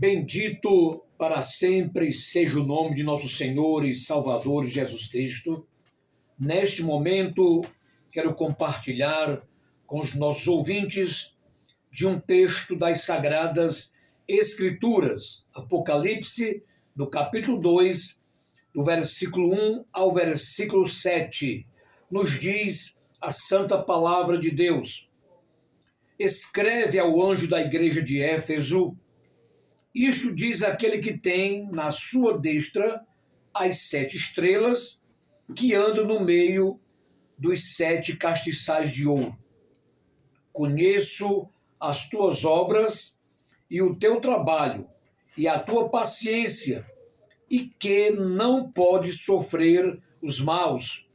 Bendito para sempre seja o nome de nosso Senhor e Salvador Jesus Cristo. Neste momento, quero compartilhar com os nossos ouvintes de um texto das Sagradas Escrituras, Apocalipse, no capítulo 2, do versículo 1 ao versículo 7, nos diz a santa palavra de Deus. Escreve ao anjo da igreja de Éfeso: isto diz aquele que tem na sua destra as 7 estrelas, que andam no meio dos 7 castiçais de ouro. Conheço as tuas obras e o teu trabalho e a tua paciência, e que não podes sofrer os maus,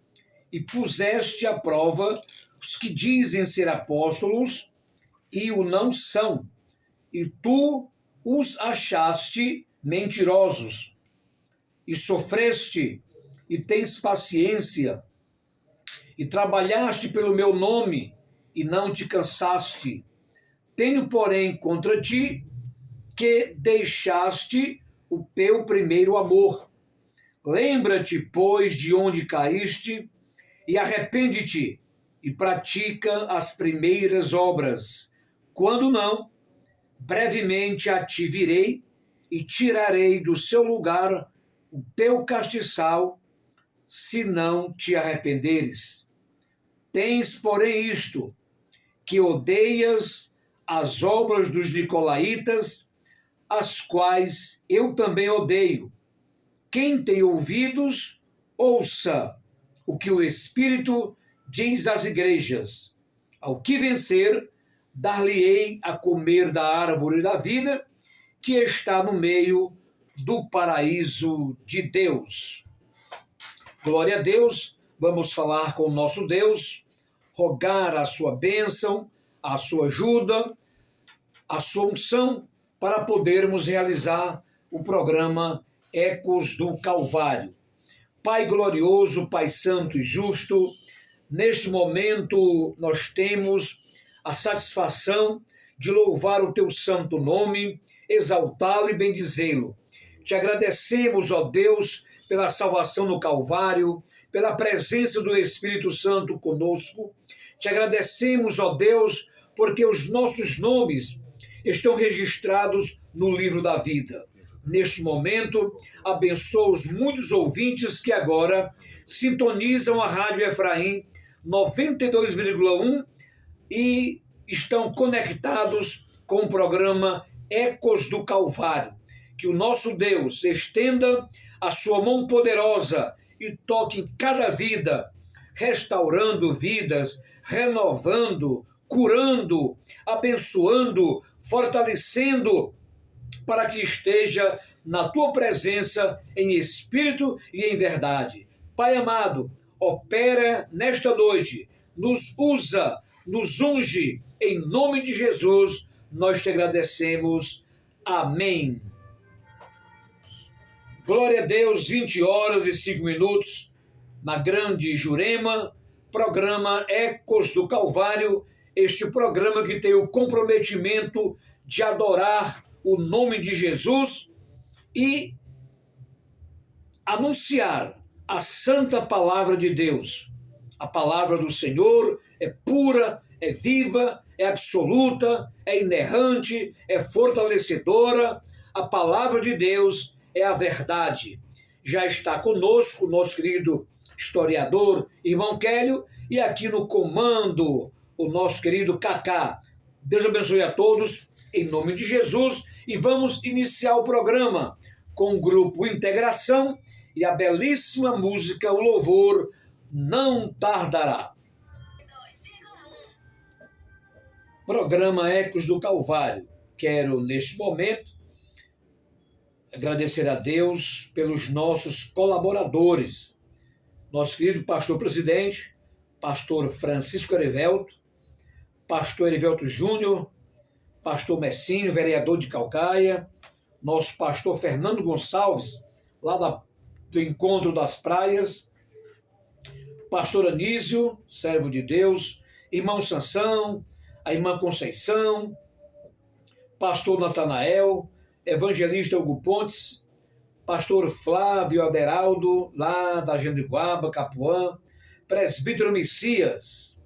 e puseste à prova os que dizem ser apóstolos e o não são, e tu os achaste mentirosos, e sofreste, e tens paciência, e trabalhaste pelo meu nome, e não te cansaste. Tenho, porém, contra ti, que deixaste o teu primeiro amor. Lembra-te, pois, de onde caíste, e arrepende-te, e pratica as primeiras obras. Quando não, brevemente a ti virei e tirarei do seu lugar o teu castiçal, se não te arrependeres. Tens, porém, isto, que odeias as obras dos nicolaítas, as quais eu também odeio. Quem tem ouvidos, ouça o que o Espírito diz às igrejas. Ao que vencer, dar-lhe-ei a comer da árvore da vida, que está no meio do paraíso de Deus. Glória a Deus, vamos falar com o nosso Deus, rogar a sua bênção, a sua ajuda, a sua unção, para podermos realizar o programa Ecos do Calvário. Pai glorioso, Pai santo e justo, neste momento nós temos a satisfação de louvar o teu santo nome, exaltá-lo e bendizê-lo. Te agradecemos, ó Deus, pela salvação no Calvário, pela presença do Espírito Santo conosco. Te agradecemos, ó Deus, porque os nossos nomes estão registrados no livro da vida. Neste momento, abençoa os muitos ouvintes que agora sintonizam a Rádio Efraim 92,1 e estão conectados com o programa Ecos do Calvário. Que o nosso Deus estenda a sua mão poderosa e toque em cada vida, restaurando vidas, renovando, curando, abençoando, fortalecendo, para que esteja na tua presença em espírito e em verdade. Pai amado, opera nesta noite, nos usa, nos unge, em nome de Jesus, nós te agradecemos. Amém. Glória a Deus, 20 horas e 5 minutos, na Grande Jurema, programa Ecos do Calvário, este programa que tem o comprometimento de adorar o nome de Jesus e anunciar a santa palavra de Deus. A palavra do Senhor é pura, é viva, é absoluta, é inerrante, é fortalecedora. A palavra de Deus é a verdade. Já está conosco o nosso querido historiador, irmão Kélio, e aqui no comando o nosso querido Cacá. Deus abençoe a todos, em nome de Jesus, e vamos iniciar o programa com o grupo Integração e a belíssima música, o louvor Não Tardará. Programa Ecos do Calvário. Quero, neste momento, agradecer a Deus pelos nossos colaboradores. Nosso querido pastor presidente, pastor Francisco Erivelto, pastor Erivelto Júnior, pastor Messinho, vereador de Calcaia, nosso pastor Fernando Gonçalves, lá do Encontro das Praias, pastor Anísio, servo de Deus, irmão Sansão, a irmã Conceição, pastor Natanael, evangelista Hugo Pontes, pastor Flávio Aderaldo, lá da Jandiguaba, Capuã, presbítero Messias,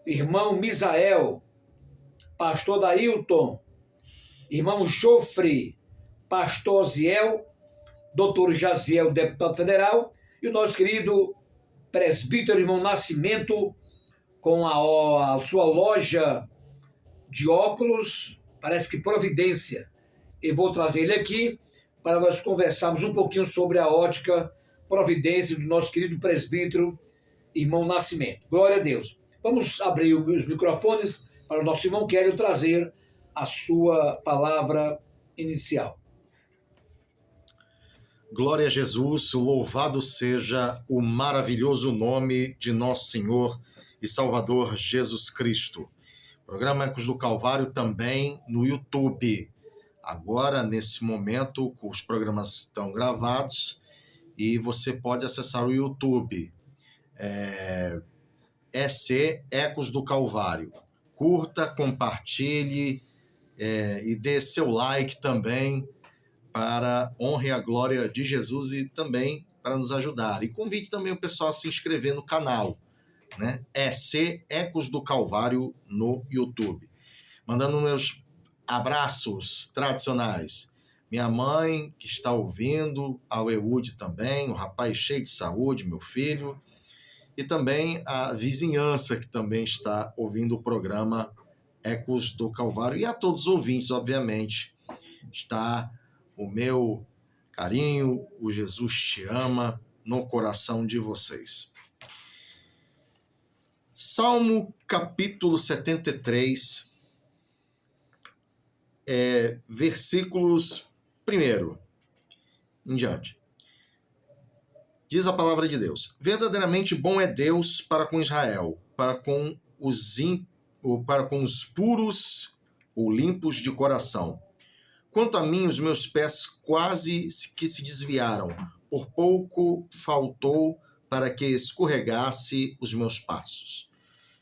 irmão Misael, pastor Dailton, irmão Jofre, pastor Ziel, doutor Jaziel, deputado federal, e o nosso querido presbítero irmão Nascimento, com a sua loja de óculos, parece que Providência. Eu vou trazer ele aqui para nós conversarmos um pouquinho sobre a ótica Providência do nosso querido presbítero irmão Nascimento. Glória a Deus. Vamos abrir os microfones para o nosso irmão Kélio trazer a sua palavra inicial. Glória a Jesus, louvado seja o maravilhoso nome de nosso Senhor e Salvador Jesus Cristo. Programa Ecos do Calvário também no YouTube. Agora, nesse momento, os programas estão gravados e você pode acessar o YouTube. EC Ecos do Calvário. Curta, compartilhe e dê seu like também, para a honra e a glória de Jesus e também para nos ajudar. E convide também o pessoal a se inscrever no canal, né? EC Ecos do Calvário no YouTube. Mandando meus abraços tradicionais. Minha mãe, que está ouvindo, ao Eude também, o rapaz cheio de saúde, meu filho, e também a vizinhança, que também está ouvindo o programa Ecos do Calvário. E a todos os ouvintes, obviamente, está o meu carinho, o Jesus te ama no coração de vocês. Salmo capítulo 73, versículos 1 em diante. Diz a palavra de Deus: verdadeiramente bom é Deus para com Israel, para com os puros ou limpos de coração. Quanto a mim, os meus pés quase que se desviaram, por pouco faltou para que escorregasse os meus passos.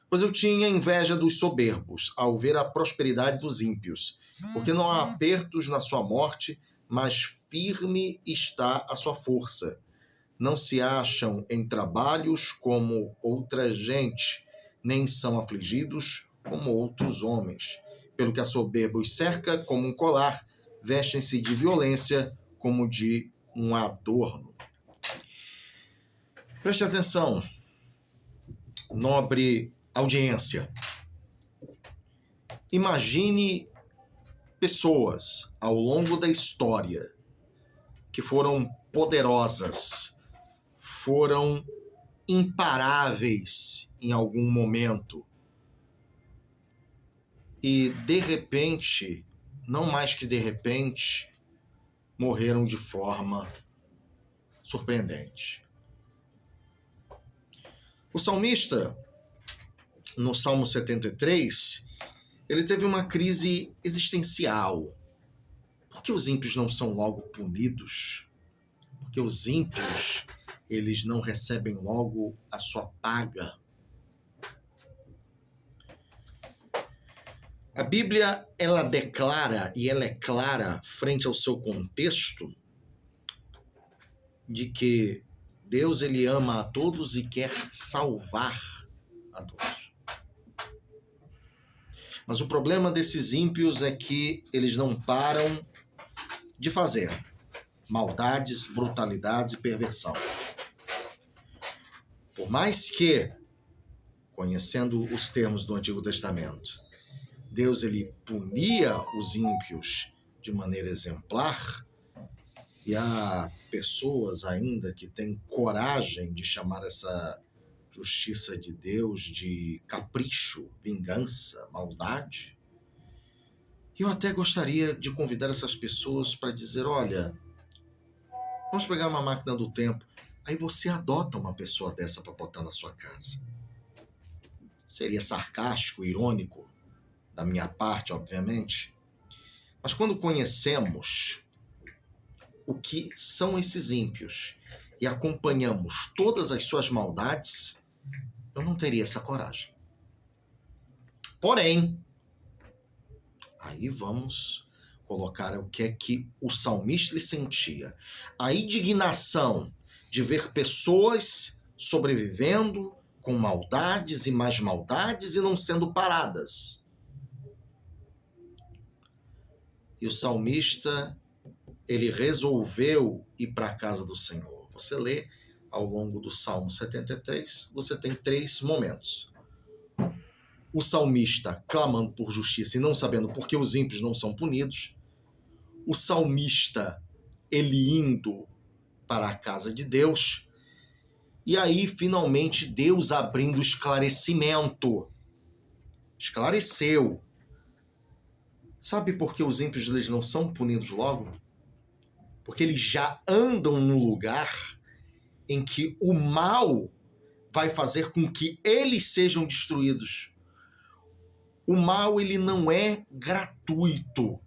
Pois eu tinha inveja dos soberbos, ao ver a prosperidade dos ímpios, porque não há apertos na sua morte, mas firme está a sua força. Não se acham em trabalhos como outra gente, nem são afligidos como outros homens. Pelo que a soberba os cerca como um colar, vestem-se de violência como de um adorno. Preste atenção, nobre audiência. Imagine pessoas ao longo da história que foram poderosas, foram imparáveis em algum momento e, de repente, não mais que de repente, morreram de forma surpreendente. O salmista, no Salmo 73, ele teve uma crise existencial. Por que os ímpios não são logo punidos? Por que os ímpios, eles não recebem logo a sua paga? A Bíblia, ela declara e ela é clara frente ao seu contexto de que Deus, ele ama a todos e quer salvar a todos. Mas o problema desses ímpios é que eles não param de fazer maldades, brutalidades e perversão. Por mais que, conhecendo os termos do Antigo Testamento, Deus, ele punia os ímpios de maneira exemplar, e há pessoas ainda que têm coragem de chamar essa justiça de Deus de capricho, vingança, maldade. Eu até gostaria de convidar essas pessoas para dizer: olha, vamos pegar uma máquina do tempo, aí você adota uma pessoa dessa para botar na sua casa. Seria sarcástico, irônico, da minha parte, obviamente. Mas quando conhecemos o que são esses ímpios e acompanhamos todas as suas maldades, eu não teria essa coragem. Porém, aí vamos colocar o que é que o salmista ele sentia. A indignação de ver pessoas sobrevivendo com maldades e mais maldades e não sendo paradas. E o salmista, ele resolveu ir para a casa do Senhor. Você lê ao longo do Salmo 73, você tem 3 momentos. O salmista clamando por justiça e não sabendo por que os ímpios não são punidos. O salmista, ele indo para a casa de Deus. E aí, finalmente, Deus abrindo esclarecimento. Esclareceu. Sabe por que os ímpios eles não são punidos logo? Porque eles já andam no lugar em que o mal vai fazer com que eles sejam destruídos. O mal, ele não é gratuito,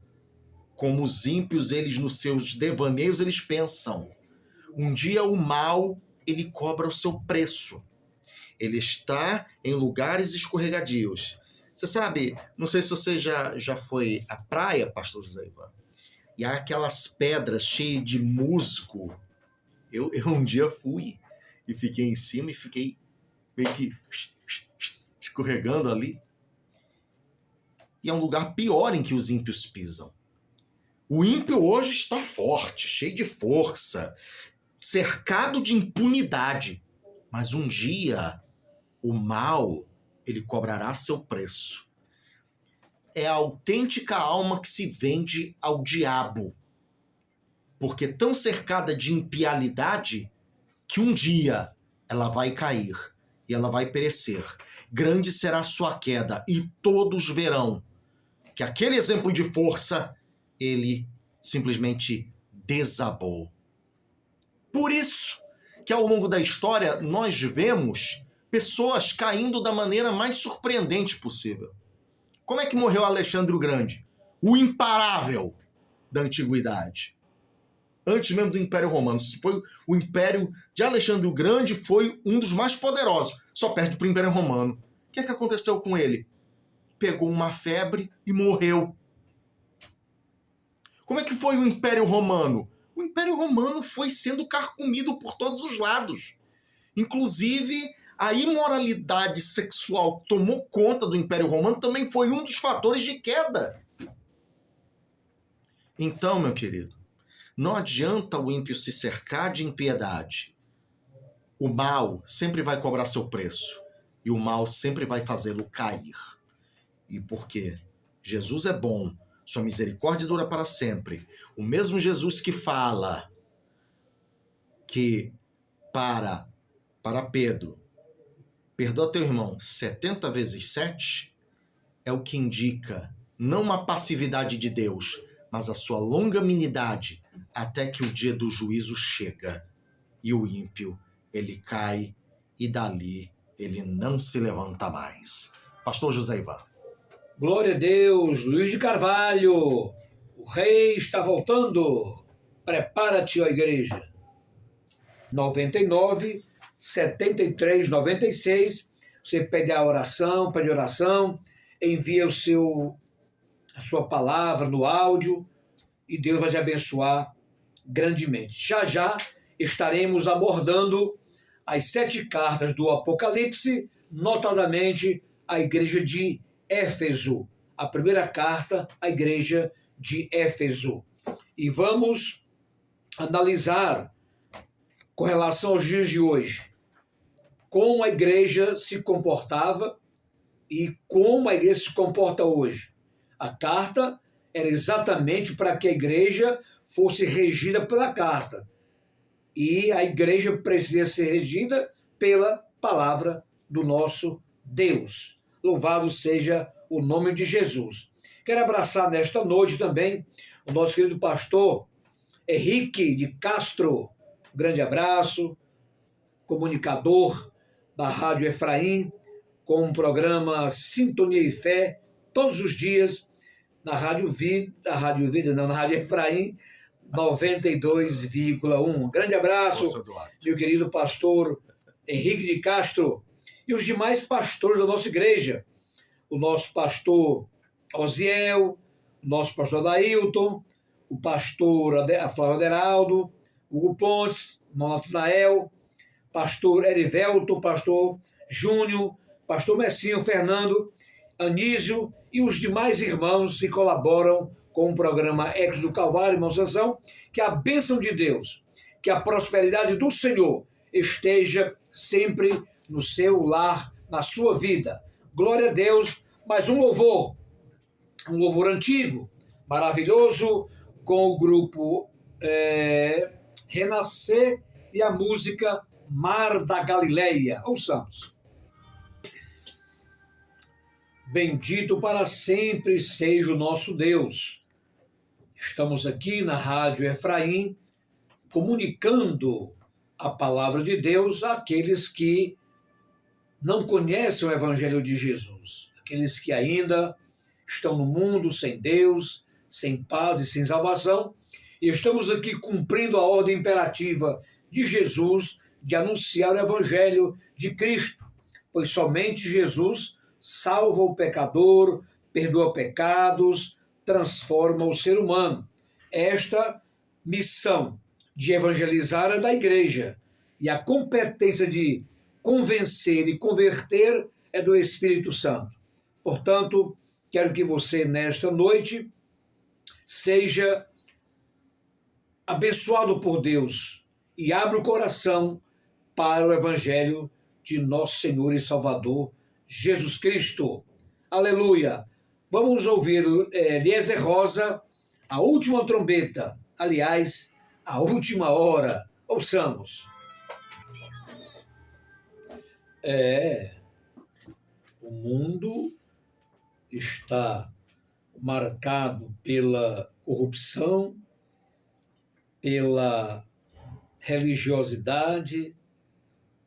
como os ímpios, eles nos seus devaneios, eles pensam. Um dia o mal, ele cobra o seu preço. Ele está em lugares escorregadios. Você sabe, não sei se você já foi à praia, pastor José Ivan, e há aquelas pedras cheias de musgo. Eu um dia fui e fiquei em cima e fiquei meio que escorregando ali. E é um lugar pior em que os ímpios pisam. O ímpio hoje está forte, cheio de força, cercado de impunidade. Mas um dia, o mal, ele cobrará seu preço. É a autêntica alma que se vende ao diabo. Porque tão cercada de impialidade que um dia ela vai cair e ela vai perecer. Grande será a sua queda e todos verão que aquele exemplo de força, ele simplesmente desabou. Por isso que ao longo da história nós vemos pessoas caindo da maneira mais surpreendente possível. Como é que morreu Alexandre o Grande? O imparável da antiguidade. Antes mesmo do Império Romano. Foi o Império de Alexandre o Grande foi um dos mais poderosos. Só perde para o Império Romano. O que é que aconteceu com ele? Pegou uma febre e morreu. Como é que foi o Império Romano? O Império Romano foi sendo carcomido por todos os lados. Inclusive, a imoralidade sexual que tomou conta do Império Romano também foi um dos fatores de queda. Então, meu querido, não adianta o ímpio se cercar de impiedade. O mal sempre vai cobrar seu preço. E o mal sempre vai fazê-lo cair. E por quê? Jesus é bom, sua misericórdia dura para sempre. O mesmo Jesus que fala que para Pedro, perdoa teu irmão 70 vezes 7, é o que indica não uma passividade de Deus, mas a sua longanimidade até que o dia do juízo chega e o ímpio, ele cai e dali ele não se levanta mais. Pastor José Ivan. Glória a Deus, Luiz de Carvalho, o rei está voltando, prepara-te, ó igreja. 99, 73, 96, você pede a oração, envia a sua palavra no áudio e Deus vai te abençoar grandemente. Já já estaremos abordando as 7 cartas do Apocalipse, notadamente a igreja de Éfeso, a primeira carta à igreja de Éfeso. E vamos analisar, com relação aos dias de hoje, como a igreja se comportava e como a igreja se comporta hoje. A carta era exatamente para que a igreja fosse regida pela carta. E a igreja precisa ser regida pela palavra do nosso Deus. Louvado seja o nome de Jesus. Quero abraçar nesta noite também o nosso querido pastor Henrique de Castro. Um grande abraço, comunicador da Rádio Efraim, com o programa Sintonia e Fé, todos os dias, na Rádio Efraim 92,1. Grande abraço, meu querido pastor Henrique de Castro e os demais pastores da nossa igreja. O nosso pastor Osiel, nosso pastor Dailton, o pastor Flávio Aderaldo, Hugo Pontes, Natanael, pastor Erivelto, pastor Júnior, pastor Messinho Fernando, Anísio e os demais irmãos que colaboram com o programa Ecos do Calvário, irmão Sansão, que a bênção de Deus, que a prosperidade do Senhor esteja sempre no seu lar, na sua vida. Glória a Deus, mais um louvor antigo, maravilhoso, com o grupo Renascer e a música Mar da Galileia. Ouçamos. Bendito para sempre seja o nosso Deus. Estamos aqui na Rádio Efraim, comunicando a palavra de Deus àqueles que não conhecem o Evangelho de Jesus, aqueles que ainda estão no mundo sem Deus, sem paz e sem salvação, e estamos aqui cumprindo a ordem imperativa de Jesus de anunciar o Evangelho de Cristo, pois somente Jesus salva o pecador, perdoa pecados, transforma o ser humano. Esta missão de evangelizar é da igreja, e a competência de convencer e converter é do Espírito Santo. Portanto, quero que você, nesta noite, seja abençoado por Deus e abra o coração para o Evangelho de nosso Senhor e Salvador, Jesus Cristo. Aleluia! Vamos ouvir Eliezer Rosa, a última trombeta, aliás, a última hora. Ouçamos. O mundo está marcado pela corrupção, pela religiosidade,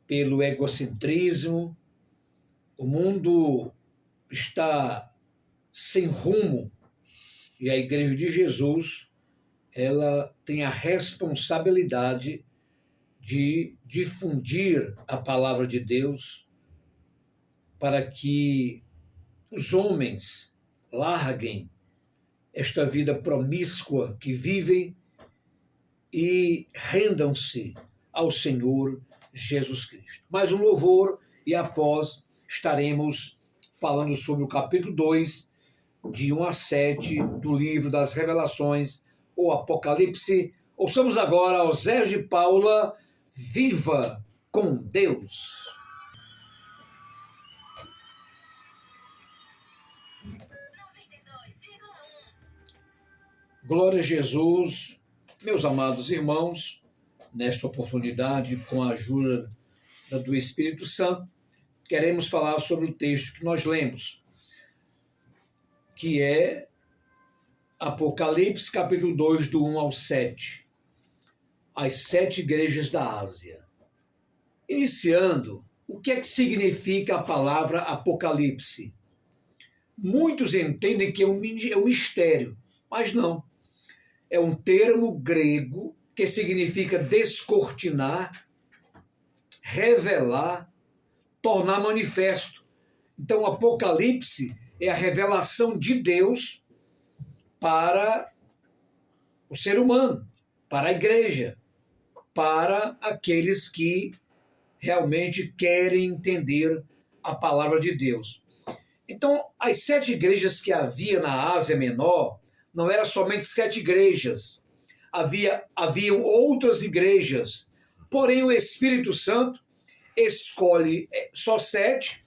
pelo egocentrismo. O mundo está sem rumo e a Igreja de Jesus, ela tem a responsabilidade de difundir a palavra de Deus para que os homens larguem esta vida promíscua que vivem e rendam-se ao Senhor Jesus Cristo. Mais um louvor e após estaremos falando sobre o capítulo 2, de 1 a 7, do livro das Revelações, ou Apocalipse. Ouçamos agora Osés de Paula, Viva com Deus. Glória a Jesus, meus amados irmãos, nesta oportunidade, com a ajuda do Espírito Santo, queremos falar sobre o texto que nós lemos, que é Apocalipse, capítulo 2, do 1 ao 7, as 7 igrejas da Ásia. Iniciando, o que é que significa a palavra Apocalipse? Muitos entendem que é um mistério, mas não. É um termo grego que significa descortinar, revelar, tornar manifesto. Então, o Apocalipse é a revelação de Deus para o ser humano, para a igreja, para aqueles que realmente querem entender a palavra de Deus. Então, as 7 igrejas que havia na Ásia Menor não eram somente 7 igrejas. Haviam outras igrejas, porém o Espírito Santo escolhe só 7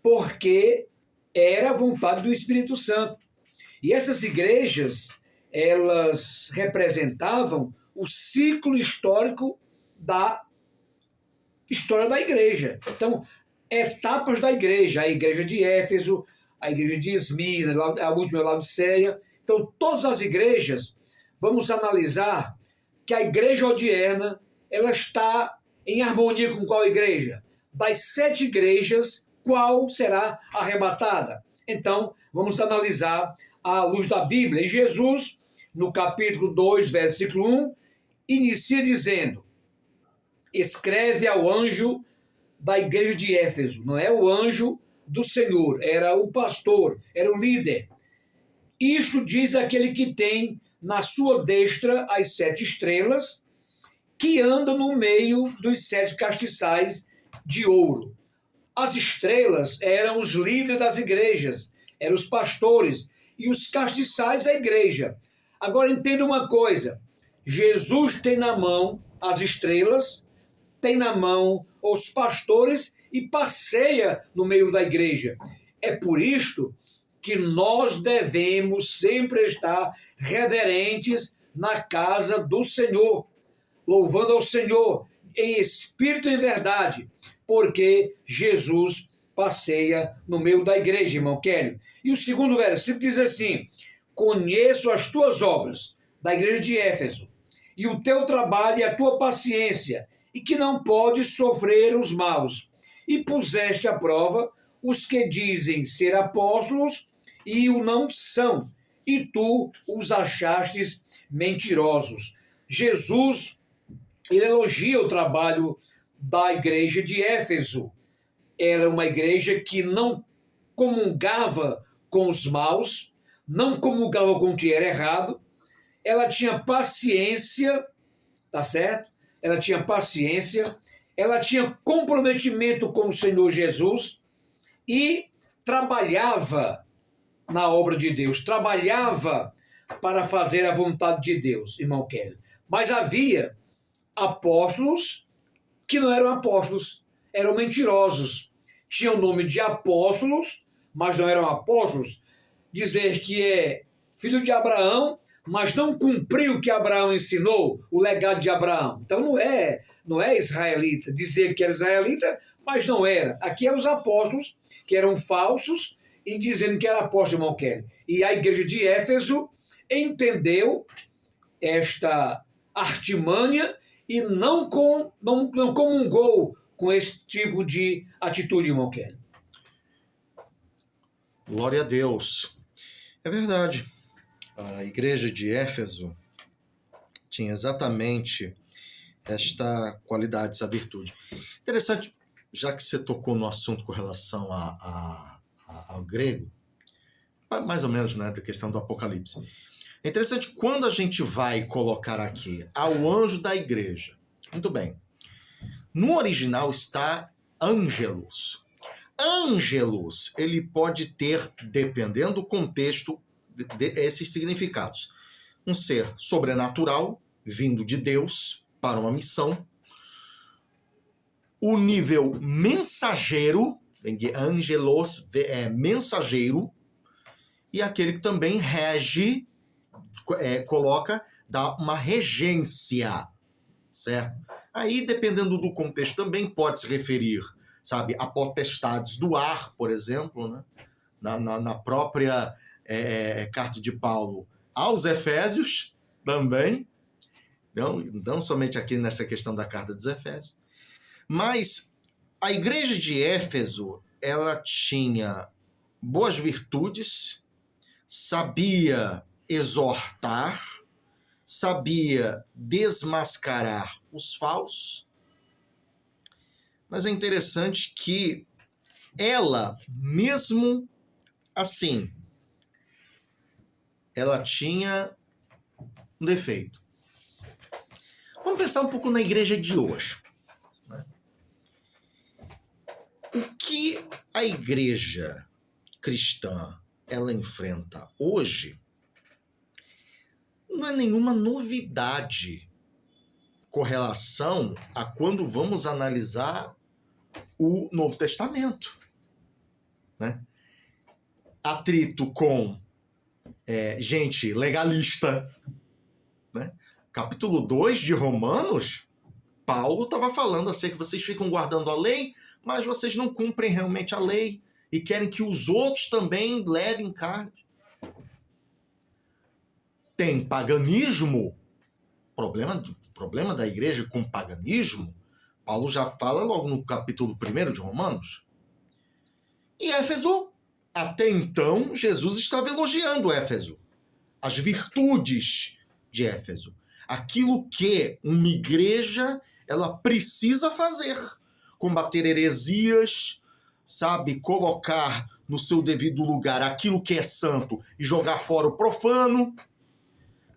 porque era a vontade do Espírito Santo. E essas igrejas, elas representavam o ciclo histórico da história da igreja. Então, etapas da igreja, a igreja de Éfeso, a igreja de Esmirna, a última Laodiceia. Então, todas as igrejas, vamos analisar que a igreja odierna, ela está em harmonia com qual igreja? Das 7 igrejas, qual será arrebatada? Então, vamos analisar à luz da Bíblia. E Jesus, no capítulo 2, versículo 1, inicia dizendo: escreve ao anjo da igreja de Éfeso. Não é o anjo do Senhor, era o pastor, era o líder. Isto diz aquele que tem na sua destra as 7 estrelas, que anda no meio dos 7 castiçais de ouro. As estrelas eram os líderes das igrejas, eram os pastores, e os castiçais a igreja. Agora entenda uma coisa, Jesus tem na mão as estrelas, tem na mão os pastores e passeia no meio da igreja. É por isto que nós devemos sempre estar reverentes na casa do Senhor, louvando ao Senhor em espírito e verdade, porque Jesus passeia no meio da igreja, irmão Kelly. E o segundo versículo diz assim: conheço as tuas obras, da igreja de Éfeso, e o teu trabalho e a tua paciência, e que não podes sofrer os maus, e puseste à prova os que dizem ser apóstolos e o não são, e tu os achastes mentirosos. Jesus, ele elogia o trabalho da igreja de Éfeso. Ela é uma igreja que não comungava com os maus, não comungava com o que era errado, ela tinha paciência, tá certo? Ela tinha paciência, ela tinha comprometimento com o Senhor Jesus e trabalhava na obra de Deus, trabalhava para fazer a vontade de Deus, irmão Kelly. Mas havia apóstolos que não eram apóstolos, eram mentirosos. Tinham o nome de apóstolos, mas não eram apóstolos. Dizer que é filho de Abraão, mas não cumpriu o que Abraão ensinou, o legado de Abraão. Então não é israelita. Dizer que era israelita, mas não era. Aqui é os apóstolos, que eram falsos, e dizendo que era apóstolo, irmão Kelly. E a igreja de Éfeso entendeu esta artimanha e não comungou com esse tipo de atitude, irmão Kelly. Glória a Deus. É verdade. A igreja de Éfeso tinha exatamente esta qualidade, essa virtude. Interessante, já que você tocou no assunto com relação ao grego, mais ou menos, né, da questão do Apocalipse. É interessante quando a gente vai colocar aqui ao anjo da igreja. Muito bem. No original está ângelos. Ângelos, ele pode ter, dependendo do contexto, esses significados. Um ser sobrenatural, vindo de Deus para uma missão. O nível mensageiro, vem de angelos, é mensageiro, e aquele que também rege, dá uma regência, certo? Aí, dependendo do contexto, também pode se referir, sabe, a potestades do ar, por exemplo, né? Na própria carta de Paulo aos Efésios, também, não somente aqui nessa questão da carta dos Efésios, mas a igreja de Éfeso, ela tinha boas virtudes, sabia exortar, sabia desmascarar os falsos, mas é interessante que ela, mesmo assim, ela tinha um defeito. Vamos pensar um pouco na igreja de hoje. Né? O que a igreja cristã ela enfrenta hoje não é nenhuma novidade com relação a quando vamos analisar o Novo Testamento. Né? Atrito com gente legalista. Né? Capítulo 2 de Romanos, Paulo estava falando acerca que vocês ficam guardando a lei, mas vocês não cumprem realmente a lei e querem que os outros também levem carne. Tem paganismo, problema da igreja com paganismo, Paulo já fala logo no capítulo 1 de Romanos. E Éfeso, até então, Jesus estava elogiando Éfeso, as virtudes de Éfeso, aquilo que uma igreja ela precisa fazer, combater heresias, sabe, colocar no seu devido lugar aquilo que é santo e jogar fora o profano.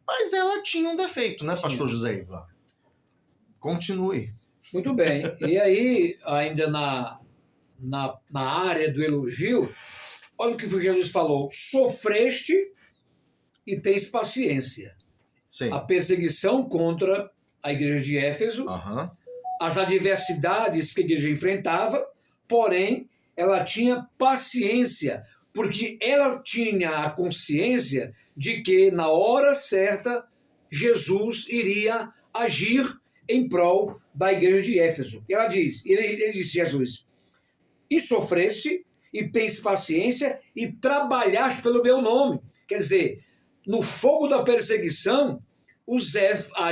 Mas ela tinha um defeito, né, pastor José Ivan? Continue. Muito bem. E aí, ainda na área do elogio, olha o que Jesus falou: sofreste e tens paciência. Sim. A perseguição contra a igreja de Éfeso, as adversidades que a igreja enfrentava, porém, ela tinha paciência, porque ela tinha a consciência de que, na hora certa, Jesus iria agir em prol da igreja de Éfeso. Ela diz, ele disse, Jesus, e sofreste, e tens paciência, e trabalhaste pelo meu nome. Quer dizer, no fogo da perseguição, a